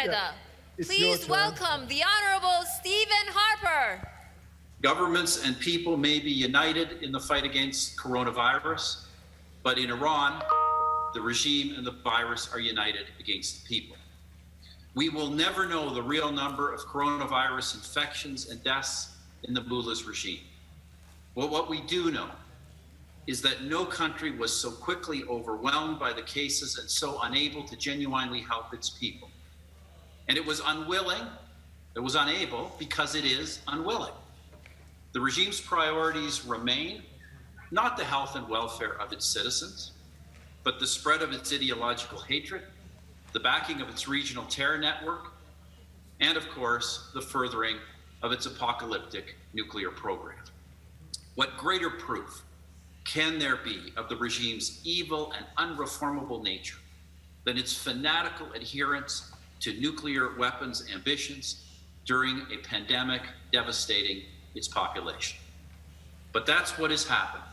Canada. It's Please welcome the Honorable Stephen Harper. Governments and people may be united in the fight against coronavirus, but in Iran, the regime and the virus are united against the people. We will never know the real number of coronavirus infections and deaths in the mullah's regime. Well, what we do know is that no country was so quickly overwhelmed by the cases and so unable to genuinely help its people. And it was unwilling, it was unable because it is unwilling. The regime's priorities remain not the health and welfare of its citizens, but the spread of its ideological hatred, the backing of its regional terror network, and of course, the furthering of its apocalyptic nuclear program. What greater proof can there be of the regime's evil and unreformable nature than its fanatical adherence to nuclear weapons ambitions during a pandemic devastating its population? But that's what has happened.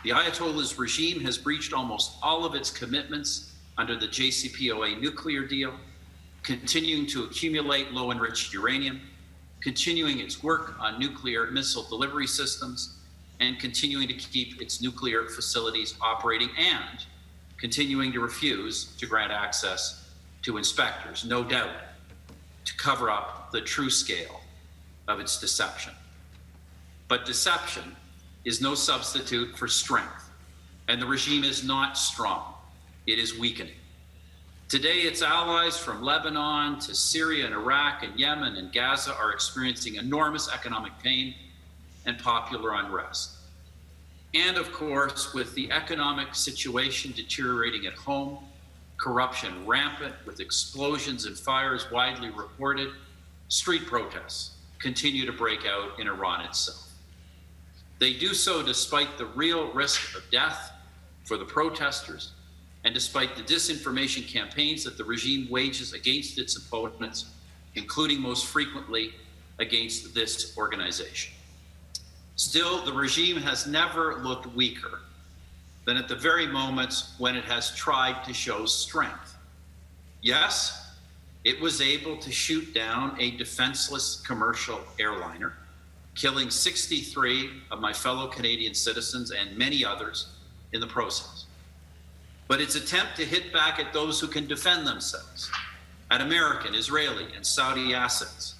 The Ayatollah's regime has breached almost all of its commitments under the JCPOA nuclear deal, continuing to accumulate low-enriched uranium, continuing its work on nuclear missile delivery systems, and continuing to keep its nuclear facilities operating, and continuing to refuse to grant access to inspectors, no doubt, to cover up the true scale of its deception. But deception is no substitute for strength, and the regime is not strong. It is weakening. Today, its allies from Lebanon to Syria and Iraq and Yemen and Gaza are experiencing enormous economic pain and popular unrest. And of course, with the economic situation deteriorating at home, corruption rampant with explosions and fires widely reported, street protests continue to break out in Iran itself. They do so despite the real risk of death for the protesters, and despite the disinformation campaigns that the regime wages against its opponents, including most frequently against this organization. Still, the regime has never looked weaker than at the very moments when it has tried to show strength. Yes, it was able to shoot down a defenseless commercial airliner, killing 63 of my fellow Canadian citizens and many others in the process. But its attempt to hit back at those who can defend themselves, at American, Israeli, and Saudi assets,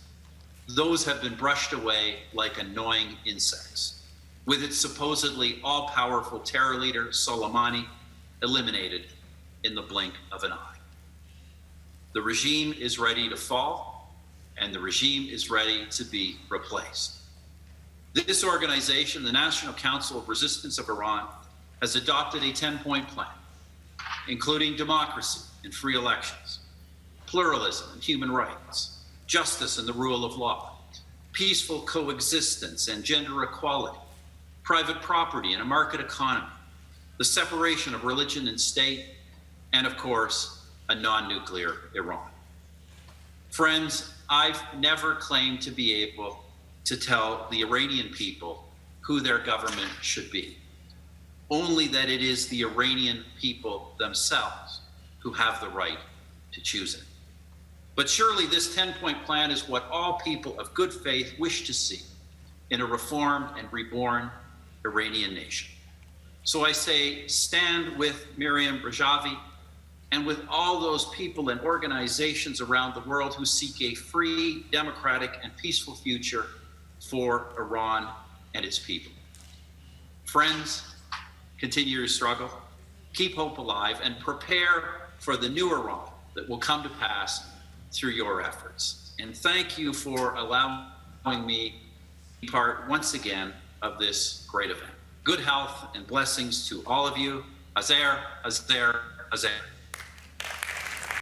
those have been brushed away like annoying insects, with its supposedly all-powerful terror leader, Soleimani, eliminated in the blink of an eye. The regime is ready to fall, and the regime is ready to be replaced. This organization, the National Council of Resistance of Iran, has adopted a 10-point plan, including democracy and free elections, pluralism and human rights, justice and the rule of law, peaceful coexistence and gender equality, private property and a market economy, the separation of religion and state, and of course, a non-nuclear Iran. Friends, I've never claimed to be able to tell the Iranian people who their government should be, only that it is the Iranian people themselves who have the right to choose it. But surely this 10-point plan is what all people of good faith wish to see in a reformed and reborn Iranian nation. So I say, stand with Miriam Rajavi and with all those people and organizations around the world who seek a free, democratic, and peaceful future for Iran and its people. Friends, continue your struggle, keep hope alive, and prepare for the new Iran that will come to pass through your efforts. And thank you for allowing me to be part once again of this great event. Good health and blessings to all of you. Azer, Azer, Azer.